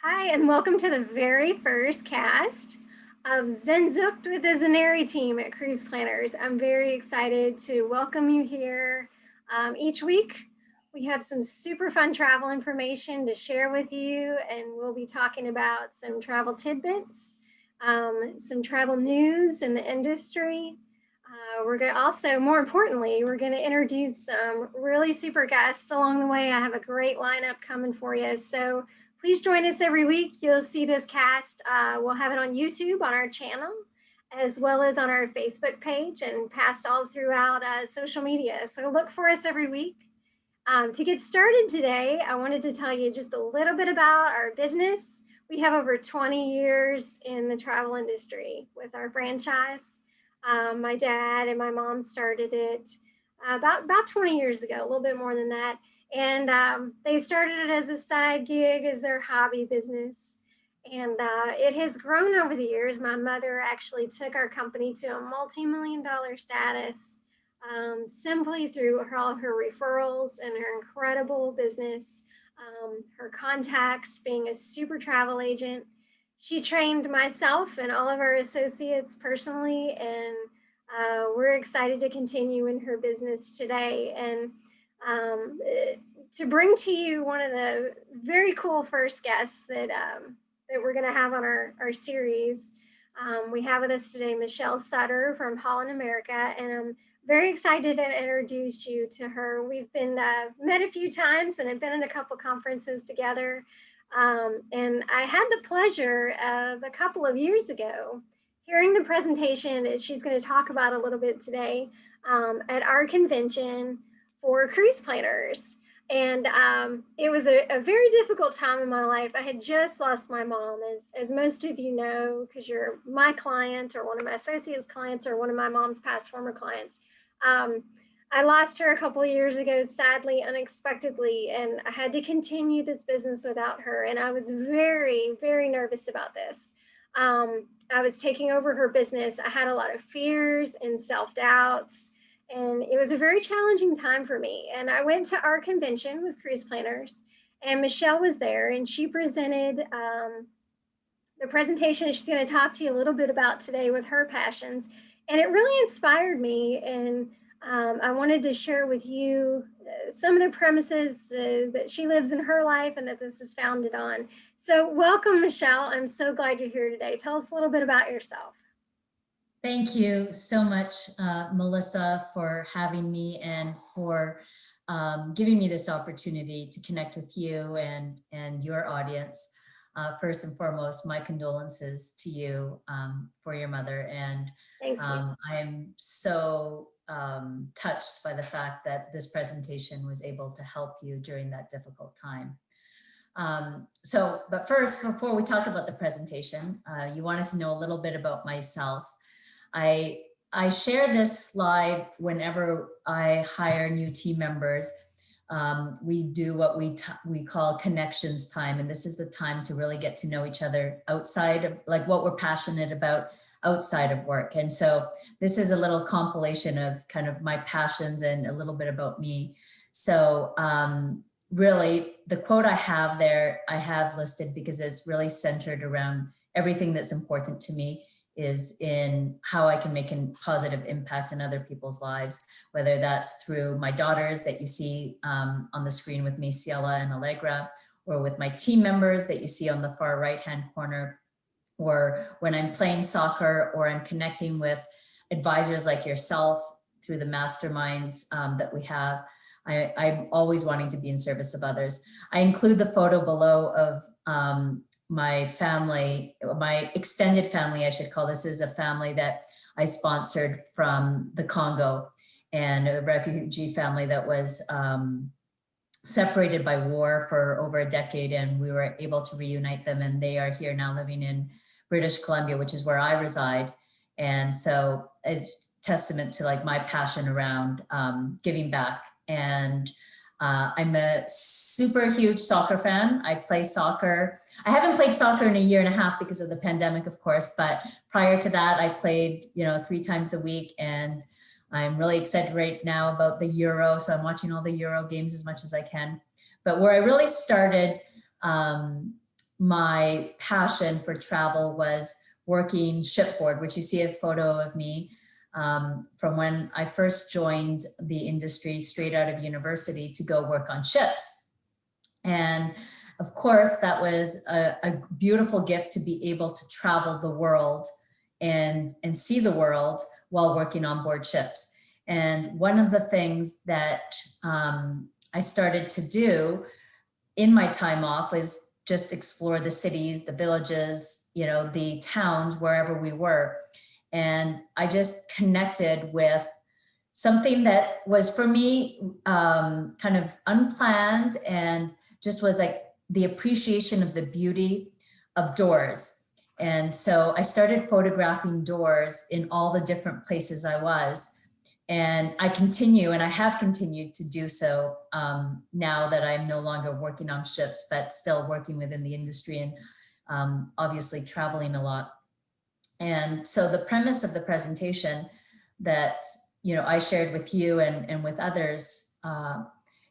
Hi, and welcome to the very first cast of Zen-zooked with the Zeneri team at Cruise Planners. I'm very excited to welcome you here. Each week, we have some super fun travel information to share with you, and we'll be talking about some travel tidbits, some travel news in the industry. We're going to also, more importantly, we're going to introduce some really super guests along the way. I have a great lineup coming for you. So please join us every week. You'll see this cast. We'll have it on YouTube on our channel, as well as on our Facebook page and passed all throughout social media. So look for us every week. To get started today, I wanted to tell you just a little bit about our business. We have over 20 years in the travel industry with our franchise. My dad and my mom started it about 20 years ago, a little bit more than that. And they started it as a side gig, as their hobby business. And it has grown over the years. My mother actually took our company to a multi-million-dollar status simply through all of her referrals and her incredible business, her contacts, being a super travel agent. She trained myself and all of our associates personally, and we're excited to continue in her business today. And to bring to you one of the very cool first guests that we're going to have on our series. We have with us today Michelle Sutter from Holland America, and I'm very excited to introduce you to her. We've been met a few times and have been in a couple conferences together. And I had the pleasure of a couple of years ago hearing the presentation that she's going to talk about a little bit today at our convention for cruise planners. And it was a very difficult time in my life. I had just lost my mom, as most of you know, because you're my client or one of my associates' clients or one of my mom's past former clients. I lost her a couple of years ago, sadly, unexpectedly, and I had to continue this business without her. And I was very, very nervous about this. I was taking over her business. I had a lot of fears and self-doubts, and it was a very challenging time for me. And I went to our convention with Cruise Planners, and Michelle was there, and she presented the presentation she's going to talk to you a little bit about today with her passions. And it really inspired me, and I wanted to share with you some of the premises that she lives in her life and that this is founded on. So welcome, Michelle. I'm so glad you're here today. Tell us a little bit about yourself. Thank you so much, Melissa, for having me and for giving me this opportunity to connect with you and your audience. First and foremost, my condolences to you for your mother. And Thank you. I am so touched by the fact that this presentation was able to help you during that difficult time. But first, before we talk about the presentation, you wanted to know a little bit about myself. I share this slide whenever I hire new team members. We do what we call connections time, and this is the time to really get to know each other outside of like what we're passionate about outside of work. And so this is a little compilation of kind of my passions and a little bit about me. So really the quote I have there, I have listed because it's really centered around everything that's important to me is in how I can make a positive impact in other people's lives, whether that's through my daughters that you see on the screen with me, Ciela and Allegra, or with my team members that you see on the far right-hand corner, or when I'm playing soccer, or I'm connecting with advisors like yourself through the masterminds that we have. I'm always wanting to be in service of others. I include the photo below of my family, my extended family, I should call this, is a family that I sponsored from the Congo, and a refugee family that was separated by war for over a decade, and we were able to reunite them, and they are here now living in British Columbia, which is where I reside. And so it's testament to like my passion around giving back. And I'm a super huge soccer fan. I play soccer. I haven't played soccer in a year and a half because of the pandemic, of course, but prior to that, I played, 3 times a week, and I'm really excited right now about the Euro. So I'm watching all the Euro games as much as I can. But where I really started my passion for travel was working shipboard, which you see a photo of me from when I first joined the industry straight out of university to go work on ships. And of course, that was a beautiful gift to be able to travel the world and see the world while working on board ships. And one of the things that I started to do in my time off was just explore the cities, the villages, you know, the towns, wherever we were. And I just connected with something that was for me kind of unplanned and just was like the appreciation of the beauty of doors. And so I started photographing doors in all the different places I was. And I continue, and I have continued to do so now that I'm no longer working on ships, but still working within the industry and obviously traveling a lot. And so the premise of the presentation that I shared with you and with others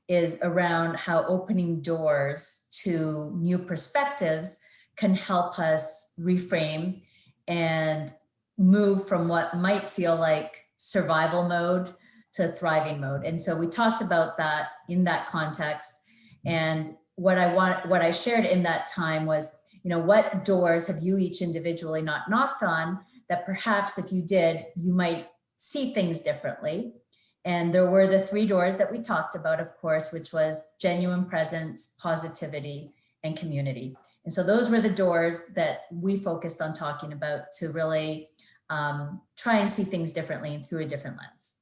is around how opening doors to new perspectives can help us reframe and move from what might feel like survival mode to thriving mode. And so we talked about that in that context. And what I shared in that time was, what doors have you each individually not knocked on that perhaps if you did, you might see things differently. And there were the 3 doors that we talked about, of course, which was genuine presence, positivity, and community. And so those were the doors that we focused on talking about to really try and see things differently and through a different lens.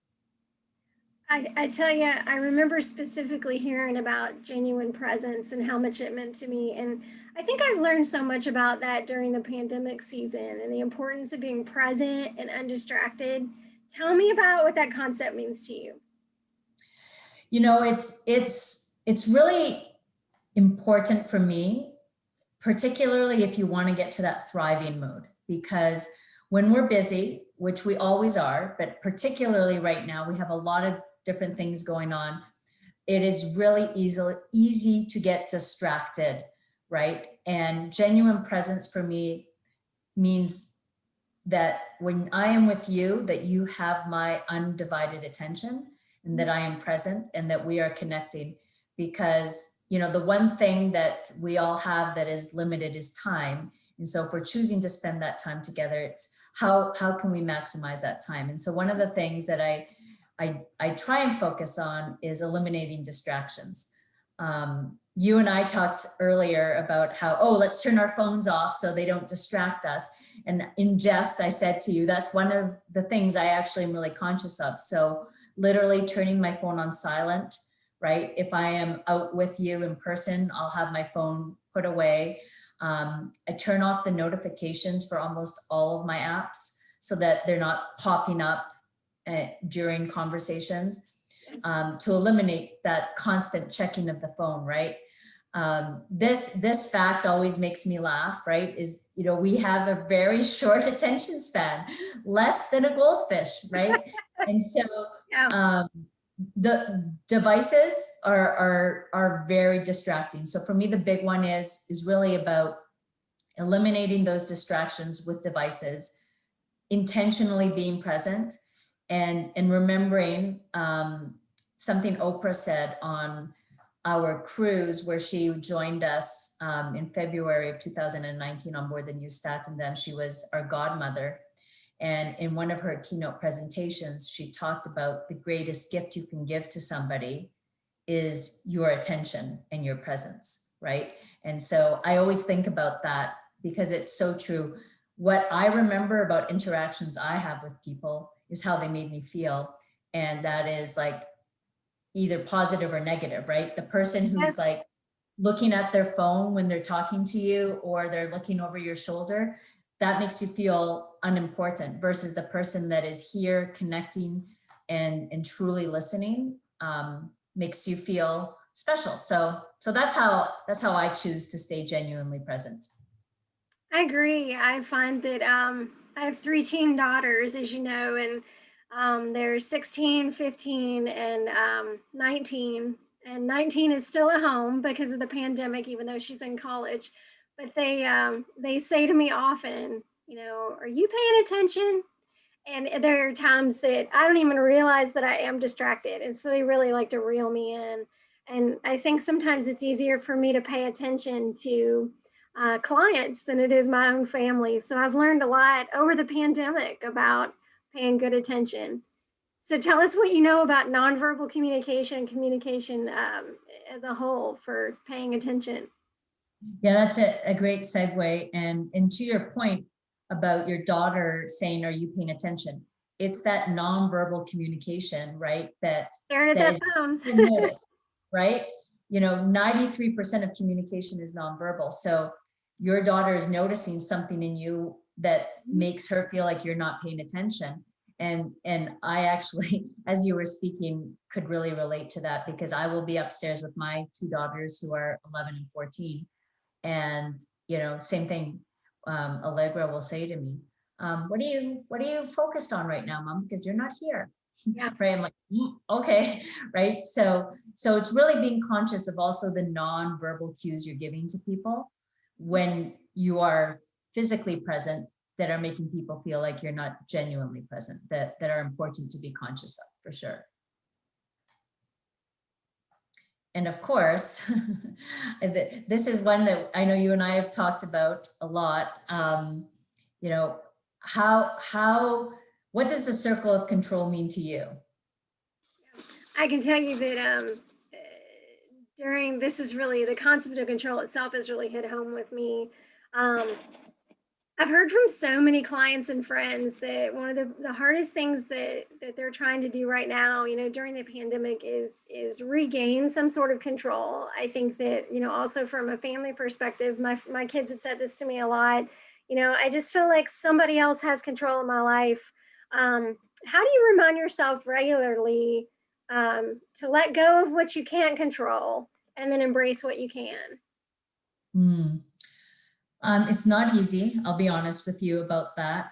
I tell you, I remember specifically hearing about genuine presence and how much it meant to me. And I think I've learned so much about that during the pandemic season and the importance of being present and undistracted. Tell me about what that concept means to you. It's really important for me, particularly if you want to get to that thriving mode, because when we're busy, which we always are, but particularly right now, we have a lot of different things going on. It is really easy to get distracted, right? And genuine presence for me means that when I am with you, that you have my undivided attention and that I am present and that we are connecting. Because, the one thing that we all have that is limited is time. And so if we're choosing to spend that time together, it's how can we maximize that time? And so one of the things that I try and focus on is eliminating distractions. You and I talked earlier about how, let's turn our phones off so they don't distract us. And in jest, I said to you, that's one of the things I actually am really conscious of. So literally turning my phone on silent, right? If I am out with you in person, I'll have my phone put away. I turn off the notifications for almost all of my apps so that they're not popping up during conversations, to eliminate that constant checking of the phone, right? This fact always makes me laugh, right? Is, we have a very short attention span, less than a goldfish, right? And so the devices are very distracting. So for me, the big one is really about eliminating those distractions with devices, intentionally being present, and remembering something Oprah said on our cruise where she joined us in February of 2019 on board the New Statendam. She was our godmother. And in one of her keynote presentations, she talked about the greatest gift you can give to somebody is your attention and your presence, right? And so I always think about that because it's so true. What I remember about interactions I have with people is how they made me feel. And that is like either positive or negative, right? The person who's like looking at their phone when they're talking to you or they're looking over your shoulder, that makes you feel unimportant versus the person that is here connecting and truly listening makes you feel special. So that's how I choose to stay genuinely present. I agree. I find that I have 3 teen daughters, as you know, and they're 16, 15, and 19. And 19 is still at home because of the pandemic, even though she's in college. but they say to me often, are you paying attention? And there are times that I don't even realize that I am distracted. And so they really like to reel me in. And I think sometimes it's easier for me to pay attention to clients than it is my own family. So I've learned a lot over the pandemic about paying good attention. So tell us what you know about nonverbal communication and communication as a whole for paying attention. Yeah, that's a great segue. And to your point about your daughter saying, are you paying attention? It's that nonverbal communication, right? Staring at That that is phone. noticed, right? 93% of communication is nonverbal. So your daughter is noticing something in you that makes her feel like you're not paying attention. And I actually, as you were speaking, could really relate to that, because I will be upstairs with my two daughters who are 11 and 14. And same thing, Allegra will say to me, what are you focused on right now, mom, because you're not here. Yeah. Right, I'm like, okay. Right, so it's really being conscious of also the non-verbal cues you're giving to people when you are physically present, that are making people feel like you're not genuinely present, that are important to be conscious of, for sure. And of course, this is one that I know you and I have talked about a lot. You know, what does the circle of control mean to you? I can tell you that during this is really the concept of control itself has really hit home with me. Um, I've heard from so many clients and friends that one of the hardest things that they're trying to do right now, during the pandemic is regain some sort of control. I think that, also from a family perspective, my kids have said this to me a lot. I just feel like somebody else has control of my life. How do you remind yourself regularly to let go of what you can't control and then embrace what you can? Hmm. It's not easy. I'll be honest with you about that.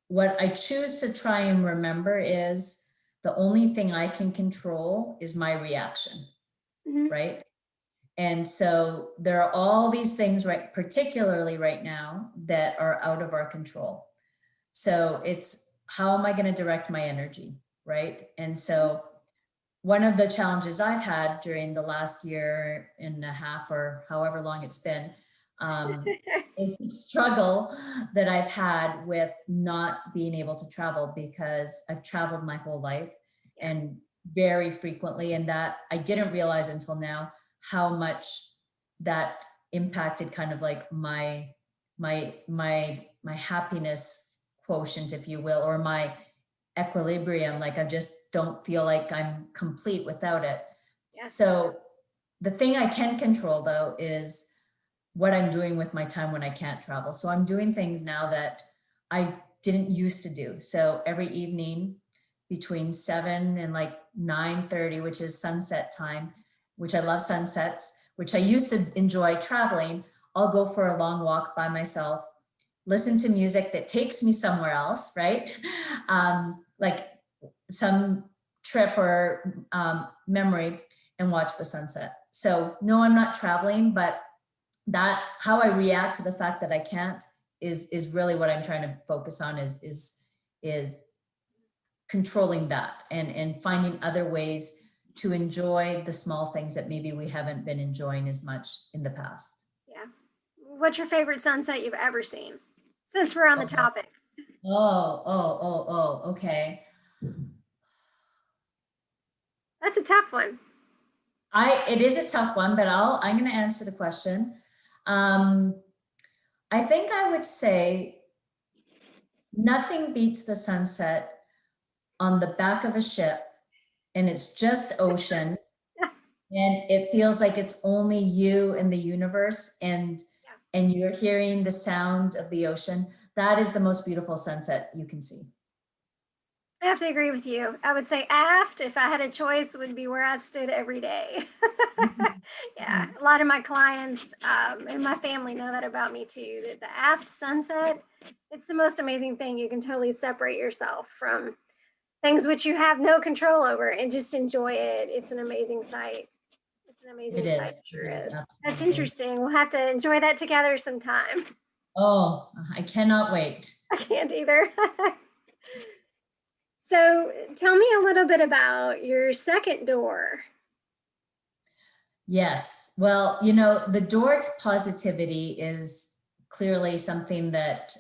What I choose to try and remember is the only thing I can control is my reaction, Mm-hmm. right? And so there are all these things, right, particularly right now, that are out of our control. So it's, how am I going to direct my energy, right? And so one of the challenges I've had during the last year and a half, or however long it's been, is the struggle that I've had with not being able to travel, because I've traveled my whole life and very frequently. And that I didn't realize until now how much that impacted kind of like my happiness quotient, if you will, or my equilibrium. Like, I just don't feel like I'm complete without it. Yes. So the thing I can control, though, is what I'm doing with my time when I can't travel. So I'm doing things now that I didn't used to do. So every evening between 7 and like 9:30, which is sunset time, which I love sunsets, which I used to enjoy traveling, I'll go for a long walk by myself, listen to music that takes me somewhere else, right? Like some trip or memory, and watch the sunset. So no, I'm not traveling, but that, how I react to the fact that I can't, is really what I'm trying to focus on, is controlling that, and finding other ways to enjoy the small things that maybe we haven't been enjoying as much in the past. Yeah. What's your favorite sunset you've ever seen? Since we're on the Oh, topic. okay. That's a tough one. It is a tough one, but I'm going to answer the question. I think I would say nothing beats the sunset on the back of a ship, and it's just ocean, and it feels like it's only you and the universe, and you're hearing the sound of the ocean. That is the most beautiful sunset you can see. I have to agree with you. I would say aft, if I had a choice, would be where I stood every day. Yeah, a lot of my clients and my family know that about me too. That the aft sunset, it's the most amazing thing. You can totally separate yourself from things which you have no control over and just enjoy it. It's an amazing sight. It's an It amazing site. is. Sure It is is. That's absolutely. interesting. We'll have to enjoy that together sometime. Oh, I cannot wait. I can't either. So tell me a little bit about your second door. Yes. Well, the door to positivity is clearly something that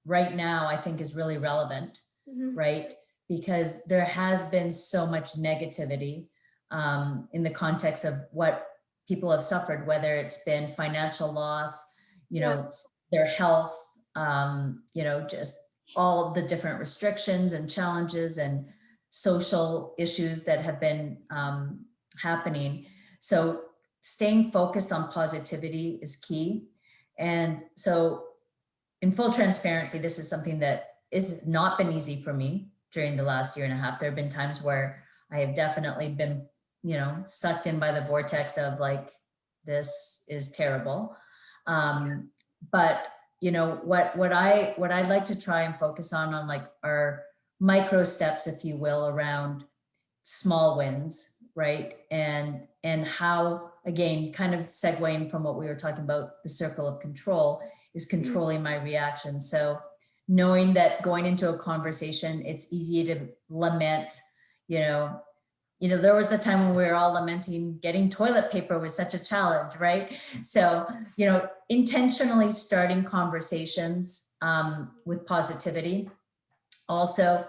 right now I think is really relevant, Mhm. right? Because there has been so much negativity in the context of what people have suffered, whether it's been financial loss, Yeah. their health, just all the different restrictions and challenges and social issues that have been happening. So staying focused on positivity is key. And so in full transparency, this is something that has not been easy for me during the last year and a half. There have been times where I have definitely been, sucked in by the vortex of like, this is terrible. But what I'd like to try and focus on like our micro steps, if you will, around small wins, right? And how, again, kind of segueing from what we were talking about, the circle of control is controlling my reaction. So knowing that going into a conversation, it's easy to lament, you know, there was the time when we were all lamenting getting toilet paper was such a challenge, right? So, intentionally starting conversations with positivity. Also,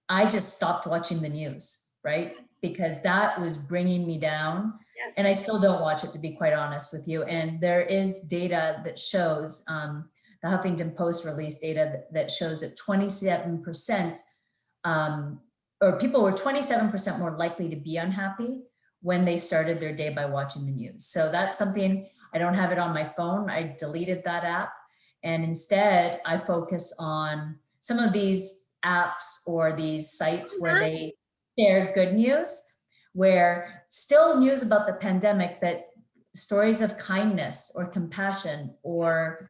I just stopped watching the news, right? Because that was bringing me down. Yes. And I still don't watch it, to be quite honest with you. And there is data that shows, the Huffington Post released data that shows that 27%, or people were 27% more likely to be unhappy when they started their day by watching the news. So that's something, I don't have it on my phone. I deleted that app. And instead, I focus on some of these apps or these sites where they share good news, where still news about the pandemic, but stories of kindness or compassion or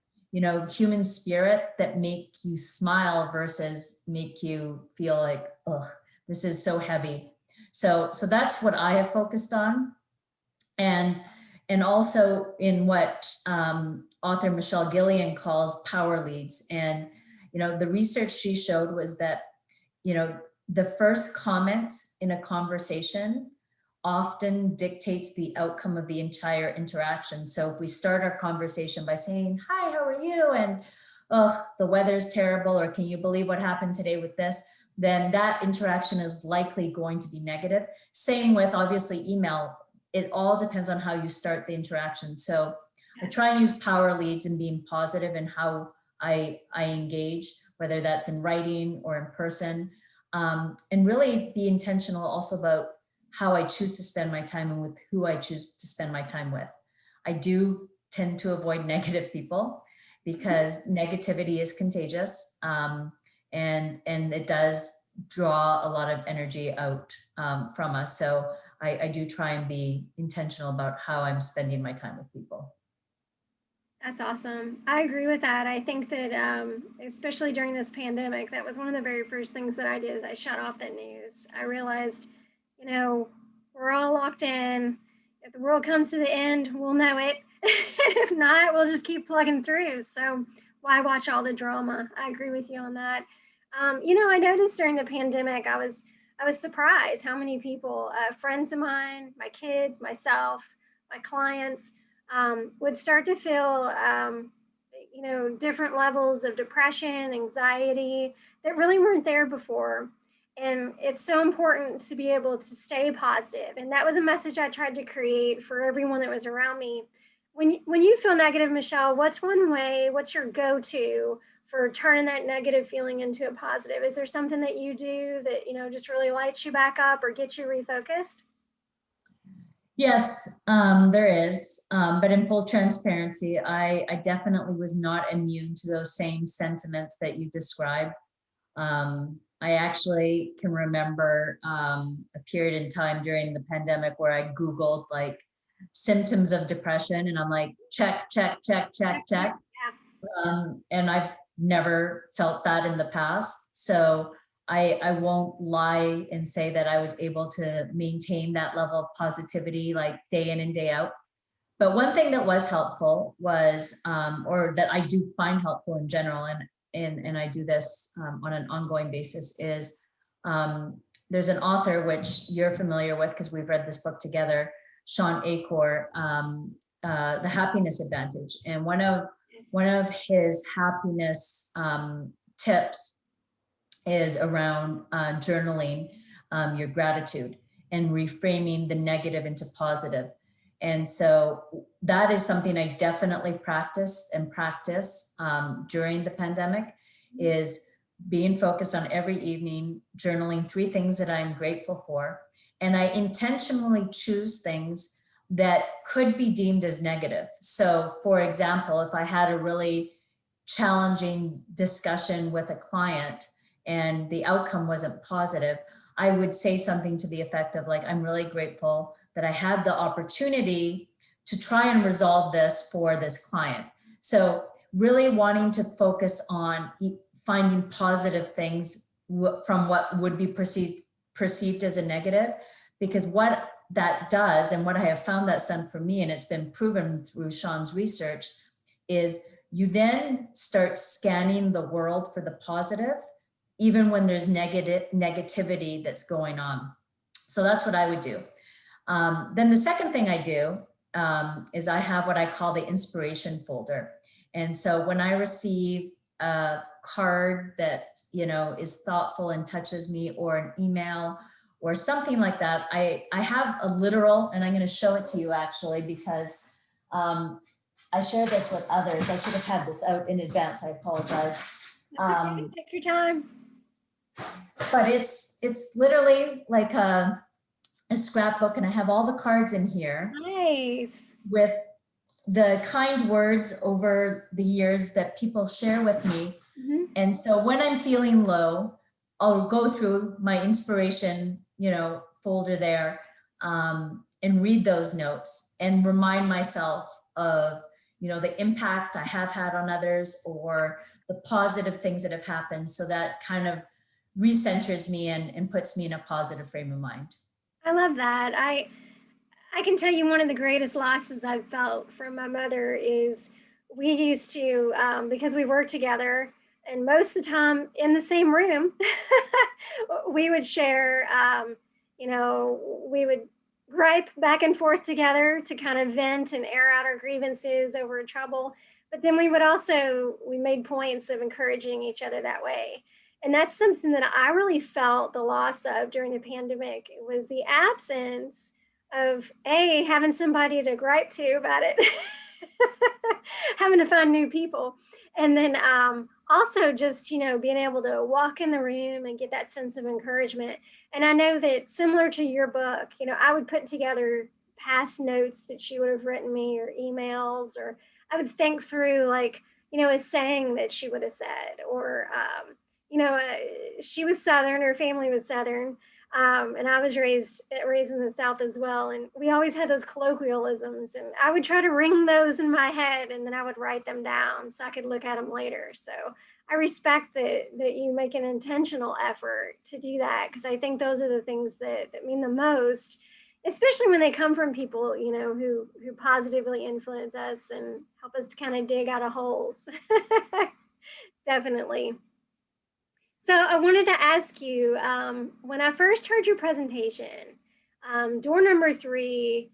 human spirit that make you smile versus make you feel like, oh, this is so heavy. So that's what I have focused on. And also in what author Michelle Gillian calls power leads. And the research she showed was that the first comment in a conversation often dictates the outcome of the entire interaction. So if we start our conversation by saying, hi, how are you? And, oh, the weather's terrible, or can you believe what happened today with this? Then that interaction is likely going to be negative. Same with obviously email. It all depends on how you start the interaction. So I try and use power leads and being positive in how I engage, whether that's in writing or in person, and really be intentional also about how I choose to spend my time and with who I choose to spend my time with. I do tend to avoid negative people because negativity is contagious, and it does draw a lot of energy out from us. So I do try and be intentional about how I'm spending my time with people. That's awesome. I agree with that. I think that, especially during this pandemic, that was one of the very first things that I did is I shut off the news. I realized, we're all locked in. If the world comes to the end, we'll know it. If not, we'll just keep plugging through. So why watch all the drama? I agree with you on that. I noticed during the pandemic, I was surprised how many people, friends of mine, my kids, myself, my clients, would start to feel, different levels of depression, anxiety that really weren't there before. And it's so important to be able to stay positive. And that was a message I tried to create for everyone that was around me. When you feel negative, Michelle, what's one way, what's your go-to for turning that negative feeling into a positive? Is there something that you do that, just really lights you back up or gets you refocused? Yes, there is. But in full transparency, I definitely was not immune to those same sentiments that you described. I actually can remember a period in time during the pandemic where I Googled like symptoms of depression, and I'm like, check, check, check, check, check. And I've never felt that in the past. So I won't lie and say that I was able to maintain that level of positivity like day in and day out. But one thing that was helpful was, or that I do find helpful in general, and I do this on an ongoing basis, is there's an author which you're familiar with because we've read this book together, Sean Acor, The Happiness Advantage. And one of his happiness tips is around journaling your gratitude and reframing the negative into positive. And so that is something I definitely practice during the pandemic, is being focused on every evening, journaling 3 things that I'm grateful for. And I intentionally choose things that could be deemed as negative. So for example, if I had a really challenging discussion with a client and the outcome wasn't positive, I would say something to the effect of like, I'm really grateful that I had the opportunity to try and resolve this for this client. So really wanting to focus on finding positive things from what would be perceived as a negative, because what that does, and what I have found that's done for me, and it's been proven through Sean's research, is you then start scanning the world for the positive, even when there's negativity that's going on. So that's what I would do. Then the second thing I do is I have what I call the inspiration folder. And so when I receive a card that, you know, is thoughtful and touches me, or an email or something like that, I have a literal, and I'm going to show it to you actually, because I share this with others. I should have had this out in advance. I apologize. That's okay. Take your time. But it's literally like a scrapbook, and I have all the cards in here. Nice. With the kind words over the years that people share with me. Mm-hmm. And so when I'm feeling low, I'll go through my inspiration, you know, folder there, and read those notes and remind myself of, you know, the impact I have had on others, or the positive things that have happened. So that kind of recenters me and puts me in a positive frame of mind. I love that. I can tell you one of the greatest losses I've felt from my mother is we used to, because we worked together and most of the time in the same room, we would share, you know, we would gripe back and forth together to kind of vent and air out our grievances over trouble. But then we made points of encouraging each other that way. And that's something that I really felt the loss of during the pandemic. It was the absence of having somebody to gripe to about it, having to find new people, and then also just, you know, being able to walk in the room and get that sense of encouragement. And I know that similar to your book, you know, I would put together past notes that she would have written me, or emails, or I would think through, like, you know, a saying that she would have said, or you know, she was Southern, her family was Southern, and I was raised in the South as well. And we always had those colloquialisms, and I would try to ring those in my head, and then I would write them down so I could look at them later. So I respect that you make an intentional effort to do that, because I think those are the things that mean the most, especially when they come from people, you know, who positively influence us and help us to kind of dig out of holes. Definitely. So I wanted to ask you, when I first heard your presentation, door number 3,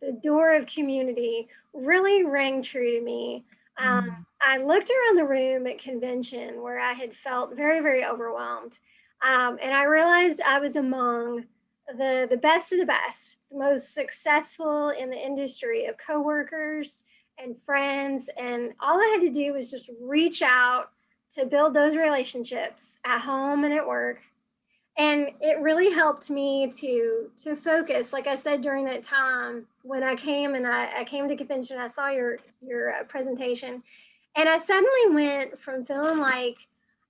the door of community, really rang true to me. I looked around the room at convention where I had felt very, very overwhelmed. And I realized I was among the best of the best, the most successful in the industry of coworkers and friends. And all I had to do was just reach out to build those relationships at home and at work. And it really helped me to focus. Like I said, during that time when I came to convention, I saw your presentation, and I suddenly went from feeling like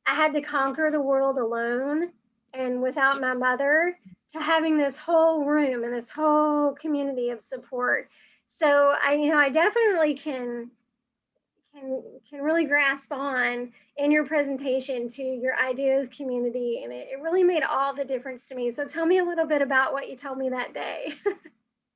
I had to conquer the world alone and without my mother, to having this whole room and this whole community of support. So I definitely can can really grasp on in your presentation to your idea of community, and it really made all the difference to me. So tell me a little bit about what you told me that day.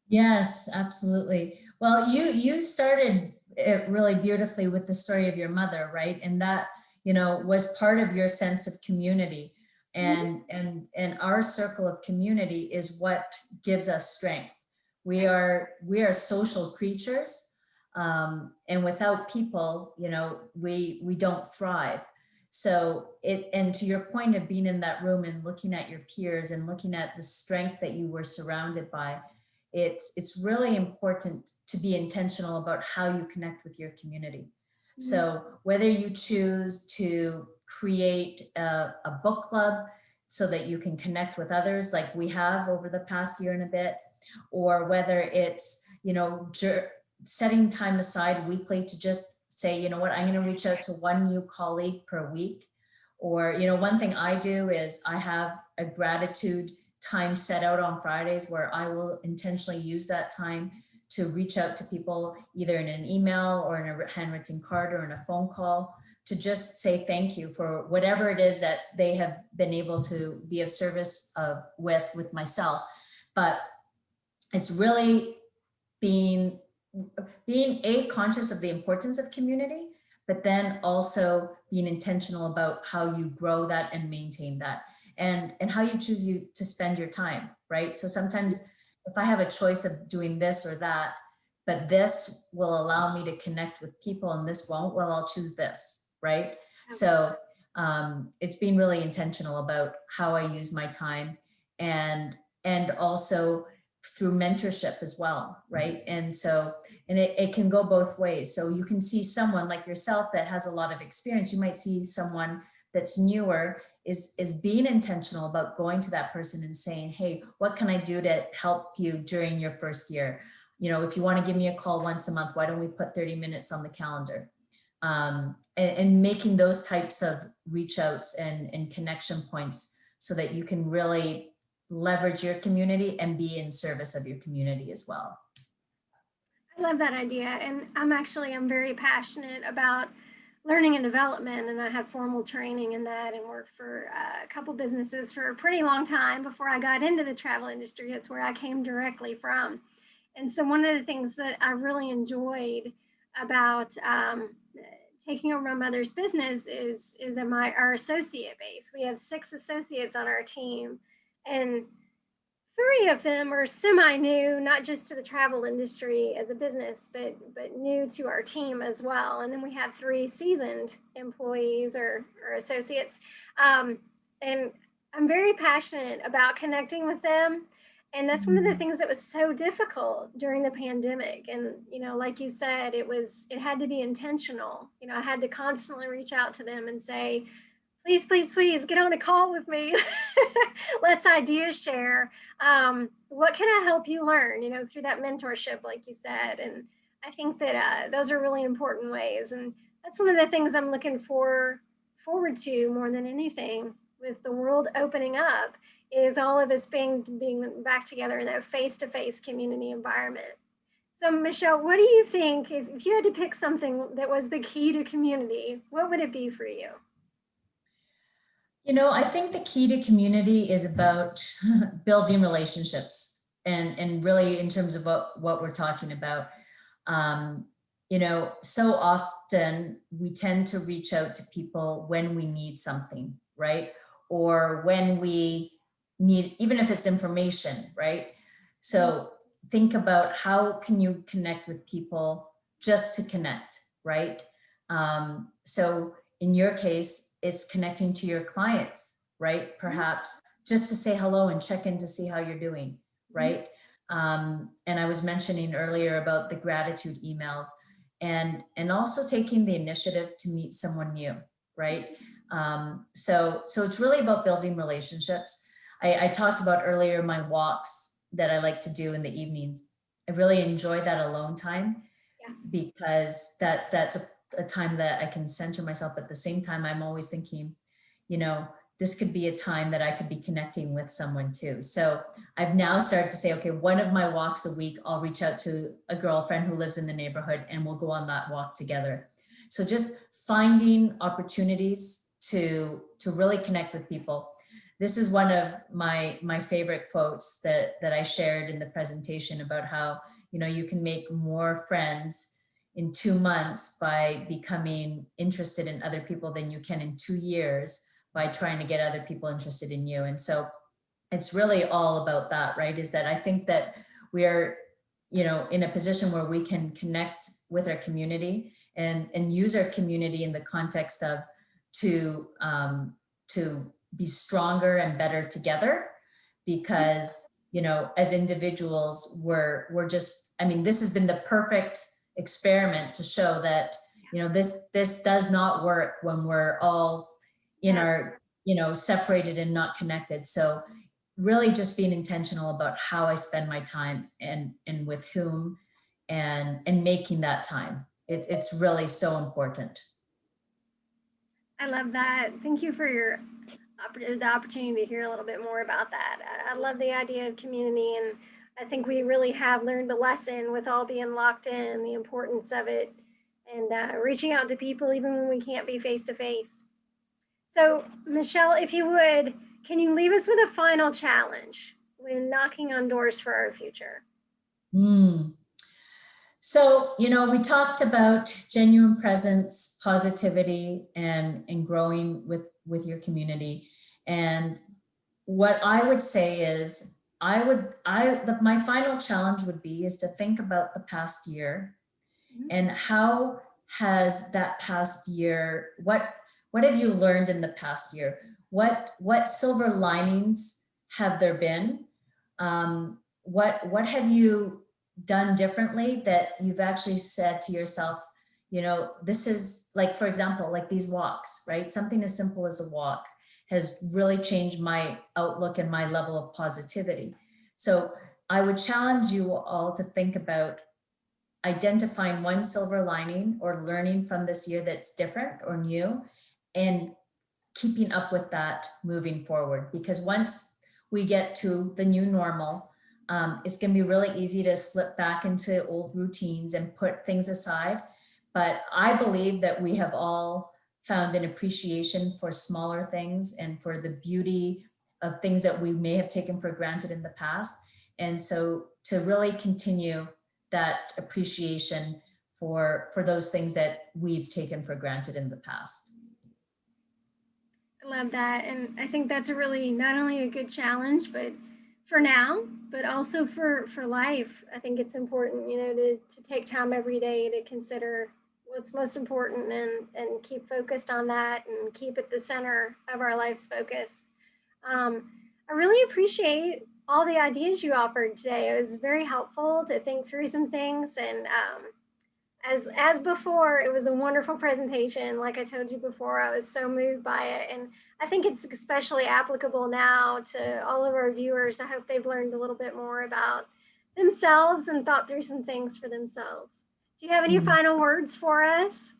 Yes, absolutely. Well, you started it really beautifully with the story of your mother, right? And that, was part of your sense of community. And our circle of community is what gives us strength. We are social creatures. And without people, we don't thrive. So and to your point of being in that room and looking at your peers and looking at the strength that you were surrounded by, it's really important to be intentional about how you connect with your community. So whether you choose to create a book club so that you can connect with others like we have over the past year and a bit, or whether it's, setting time aside weekly to just say, you know what, I'm going to reach out to one new colleague per week. Or, one thing I do is I have a gratitude time set out on Fridays where I will intentionally use that time to reach out to people either in an email or in a handwritten card or in a phone call to just say thank you for whatever it is that they have been able to be of service with myself. But it's really being conscious of the importance of community, but then also being intentional about how you grow that and maintain that, and how you choose to spend your time, right? So sometimes if I have a choice of doing this or that, but this will allow me to connect with people and this won't, well, I'll choose this, right? So it's being really intentional about how I use my time, and also through mentorship as well, right? And so, and it can go both ways. So you can see someone like yourself that has a lot of experience. You might see someone that's newer is being intentional about going to that person and saying, hey, what can I do to help you during your first year? If you want to give me a call once a month, why don't we put 30 minutes on the calendar? And making those types of reach outs and connection points so that you can really leverage your community and be in service of your community as well. I love that idea. And I'm very passionate about learning and development. And I had formal training in that and worked for a couple businesses for a pretty long time before I got into the travel industry. It's where I came directly from. And so one of the things that I really enjoyed about taking over my mother's business is our associate base. We have 6 associates on our team, and 3 of them are semi-new, not just to the travel industry as a business, but new to our team as well. And then we have 3 seasoned employees or associates. And I'm very passionate about connecting with them. And that's one of the things that was so difficult during the pandemic. And, like you said, it had to be intentional. I had to constantly reach out to them and say, please, please, please get on a call with me. Let's idea share. What can I help you learn, through that mentorship, like you said. And I think that those are really important ways. And that's one of the things I'm looking forward to more than anything with the world opening up, is all of us being back together in that face-to-face community environment. So Michelle, what do you think, if you had to pick something that was the key to community, what would it be for you? I think the key to community is about building relationships, and really in terms of what we're talking about. So often we tend to reach out to people when we need something, right? Or when we need, even if it's information, right? So think about how can you connect with people just to connect, right? So in your case, it's connecting to your clients, right? Perhaps just to say hello and check in to see how you're doing, right? And I was mentioning earlier about the gratitude emails, and also taking the initiative to meet someone new, right? So it's really about building relationships. I talked about earlier my walks that I like to do in the evenings. I really enjoy that alone time, because that's a time that I can center myself. At the same time, I'm always thinking, this could be a time that I could be connecting with someone too. So I've now started to say, okay, one of my walks a week, I'll reach out to a girlfriend who lives in the neighborhood and we'll go on that walk together. So just finding opportunities to really connect with people. This is one of my favorite quotes that I shared in the presentation about how, you can make more friends in 2 months by becoming interested in other people than you can in 2 years by trying to get other people interested in you. And so it's really all about that, right? Is that I think that we are, in a position where we can connect with our community and use our community in the context of to be stronger and better together, because as individuals we're just, I mean, this has been the perfect experiment to show that this does not work when we're all in Yeah. our separated and not connected. So really just being intentional about how I spend my time and with whom, and making that time. It's really so important. I love that. Thank you for the opportunity to hear a little bit more about that. I love the idea of community, and I think we really have learned the lesson with all being locked in, the importance of it, and reaching out to people even when we can't be face to face. So, Michelle, if you would, can you leave us with a final challenge when knocking on doors for our future? Mm. So, we talked about genuine presence, positivity, and growing with your community. And what I would say is my final challenge would be is to think about the past year, Mhm. and how has that past year, what have you learned in the past year? What silver linings have there been? What have you done differently that you've actually said to yourself, this is, like, for example, like these walks, right? Something as simple as a walk has really changed my outlook and my level of positivity. So I would challenge you all to think about identifying one silver lining or learning from this year that's different or new, and keeping up with that moving forward. Because once we get to the new normal, it's going to be really easy to slip back into old routines and put things aside. But I believe that we have all found an appreciation for smaller things and for the beauty of things that we may have taken for granted in the past. And so to really continue that appreciation for those things that we've taken for granted in the past. I love that. And I think that's a really not only a good challenge, but for now, but also for life. I think it's important, to take time every day to consider what's most important and keep focused on that and keep it the center of our life's focus. I really appreciate all the ideas you offered today. It was very helpful to think through some things, and as before, it was a wonderful presentation. Like I told you before, I was so moved by it, and I think it's especially applicable now to all of our viewers. I hope they've learned a little bit more about themselves and thought through some things for themselves. Do you have any Mm. final words for us?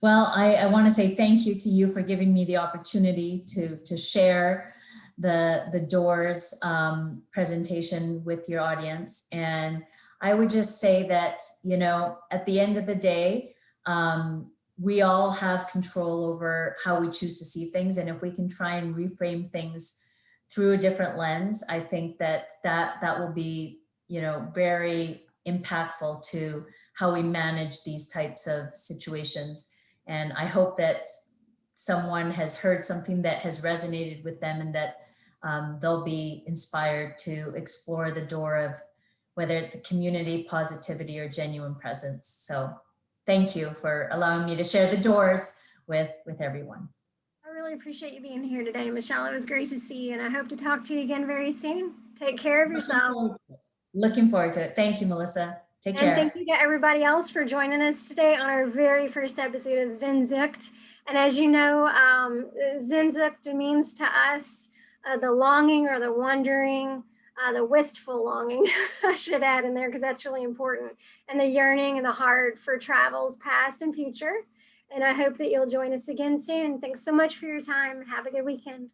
Well, I want to say thank you to you for giving me the opportunity to share the doors presentation with your audience. And I would just say that, at the end of the day, we all have control over how we choose to see things. And if we can try and reframe things through a different lens, I think that will be, very impactful to how we manage these types of situations. And I hope that someone has heard something that has resonated with them, and that they'll be inspired to explore the door of whether it's the community, positivity, or genuine presence. So thank you for allowing me to share the doors with everyone. I really appreciate you being here today, Michelle. It was great to see you, and I hope to talk to you again very soon. Take care of Looking yourself. forward to it. Looking forward to it. Thank you, Melissa. Take And thank care. you to everybody else for joining us today on our very first episode of Zensucht. And as you know, Zensucht means to us the longing or the wondering, the wistful longing, I should add in there because that's really important, and the yearning and the heart for travels past and future. And I hope that you'll join us again soon. Thanks so much for your time. Have a good weekend.